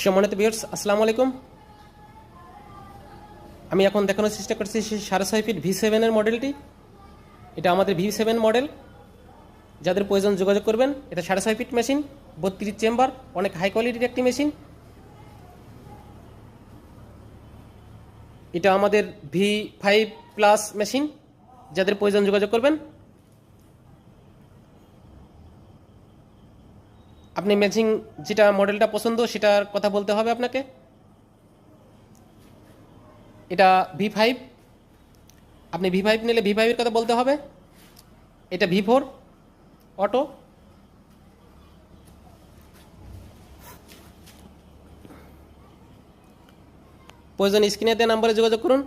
সম্মানিত ভিউয়ার্স, আসসালামু আলাইকুম। আমি এখন দেখানোর চেষ্টা করছি 6.5 ফিট V7 এর মডেলটি। এটা আমাদের V7 মডেল। যাদের প্রয়োজন যোগাযোগ করবেন। এটা 6.5 ফিট মেশিন, 32 চেম্বার, অনেক হাই কোয়ালিটির একটি মেশিন। এটা আমাদের V5+ মেশিন। যাদের প্রয়োজন যোগাযোগ করবেন। আপনি মেশিন যেটা মডেলটা পছন্দ সেটার কথা বলতে হবে আপনাকে। এটা V5, আপনি V5 নিলে V5 এর কথা বলতে হবে। এটা V4 অটো। প্রয়োজন স্ক্রিনে দেওয়া নাম্বারে যোগাযোগ করুন।